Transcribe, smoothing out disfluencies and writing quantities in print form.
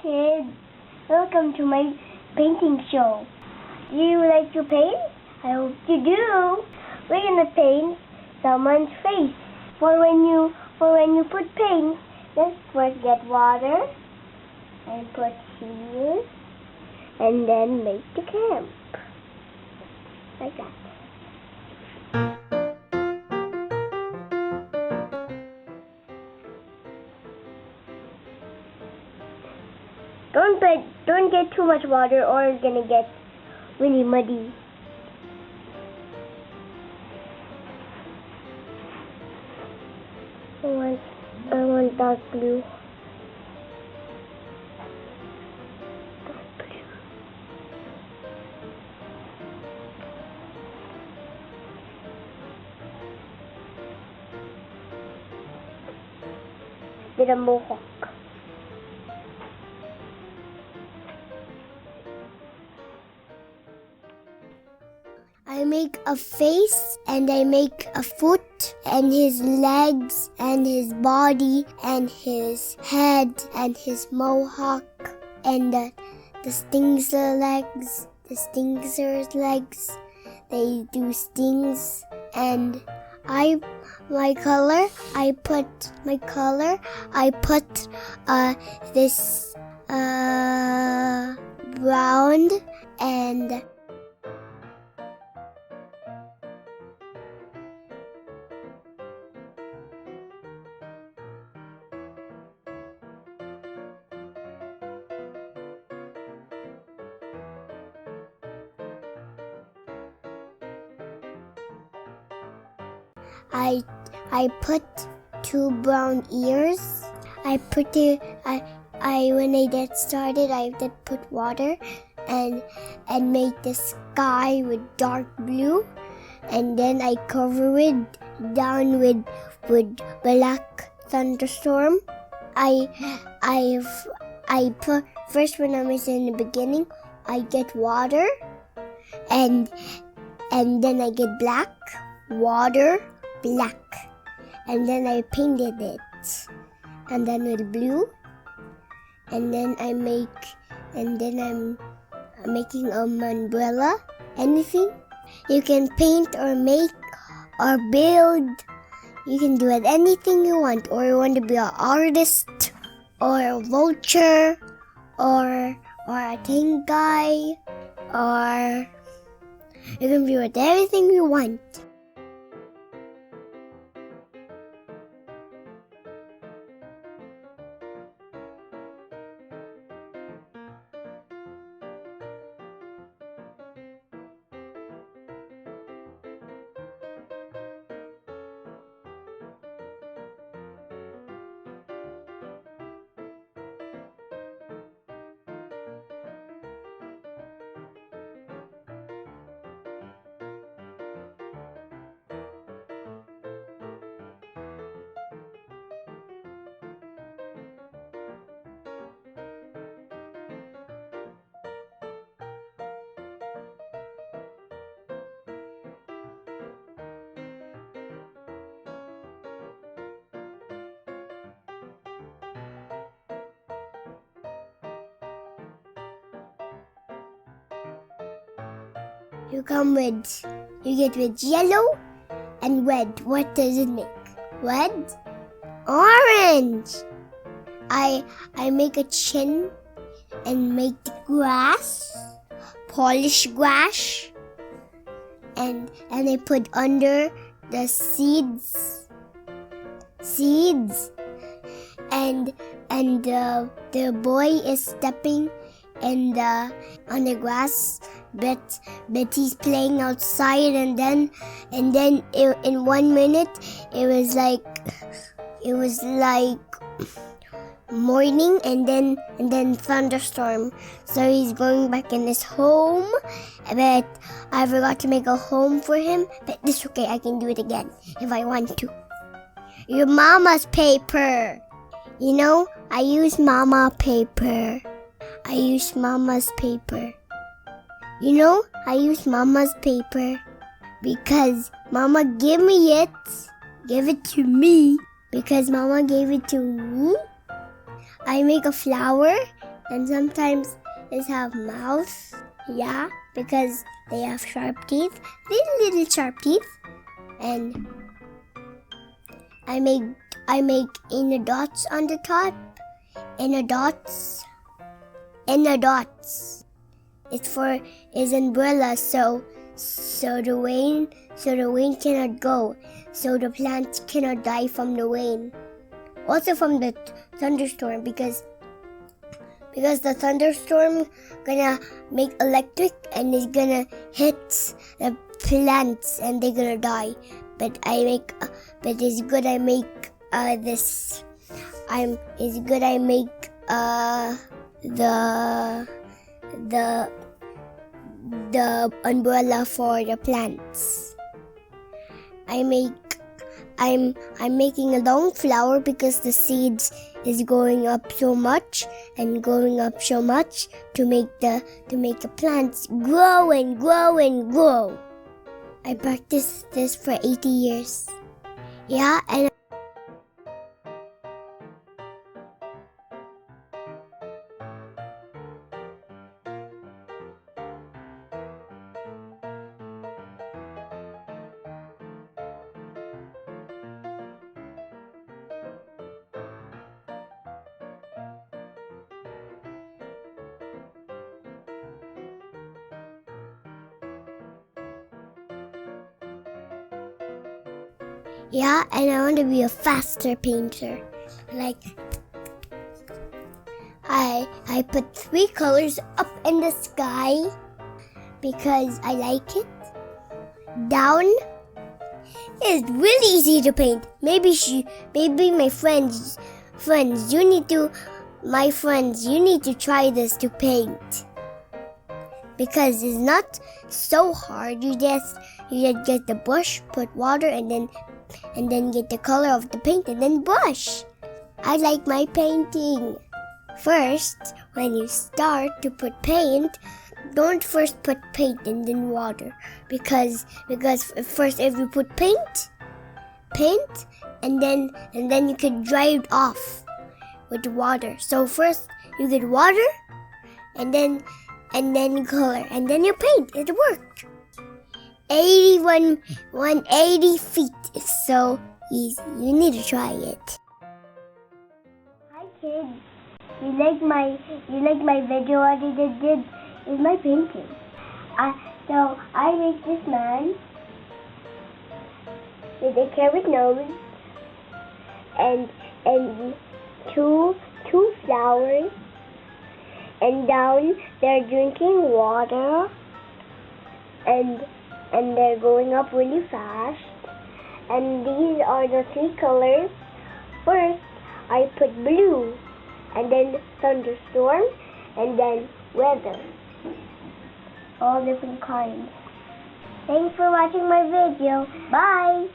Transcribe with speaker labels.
Speaker 1: kids, welcome to my painting show. Do you like to paint? I hope you do. We're gonna paint someone's face. For when you put paint, let's first get water and put here, and then make the camp like that. Don't get too much water or it's gonna get really muddy. I want dark blue. Did a mohawk. I make a face and I make a foot and his legs and his body and his head and his mohawk and the stingser legs. They do stings and I put this brown and I put 2 brown ears. When I get started, I did put water and make the sky with dark blue, and then I cover it down with black thunderstorm. I put first when I was in the beginning, I get water, and then I get black, water, black, and then I painted it, and then with blue, and then I'm making an umbrella. Anything you can paint or make or build, you can do it anything you want, or you want to be an artist or a vulture or a tank guy, or you can do it everything you want. You get with yellow and red. What does it make? Red? Orange! I make a chin and make the grass, polish grass, and I put under the seeds, and the boy is stepping on the grass, but he's playing outside, and then in 1 minute it was like morning, and then thunderstorm. So he's going back in his home, but I forgot to make a home for him. But it's okay, I can do it again if I want to. Your mama's paper. You know, I use mama's paper. You know, I use mama's paper because mama gave it to me because mama gave it to me. I make a flower And sometimes they have mouths. Yeah, because they have sharp teeth, little sharp teeth. And I make inner dots on the top. Inner dots. It's umbrella, so the rain cannot go, so the plants cannot die from the rain. Also from the thunderstorm, because the thunderstorm gonna make electric and it's gonna hit the plants and they're gonna die. But it's good I make the umbrella for the plants. I'm making a long flower because the seeds is going up so much to make the plants grow and grow and grow. I practiced this for 80 years. Yeah, and I want to be a faster painter. Like, I put 3 colors up in the sky because I like it. Down is really easy to paint. Maybe my friends, you need to try this to paint. Because it's not so hard. You just get the brush, put water, and then get the color of the paint and then brush. I like my painting. First, when you start to put paint, don't first put paint and then water, because first if you put paint and then you can dry it off with water. So first you get water and then color and then you paint. It worked. 180 feet is so easy. You need to try it. Hi kids. You like my video what I did is my painting. So I make this man with a carrot nose and two flowers, and down they're drinking water and they're going up really fast. And these are the 3 colors. First, I put blue, and then thunderstorm, and then weather. All different kinds. Thanks for watching my video. Bye!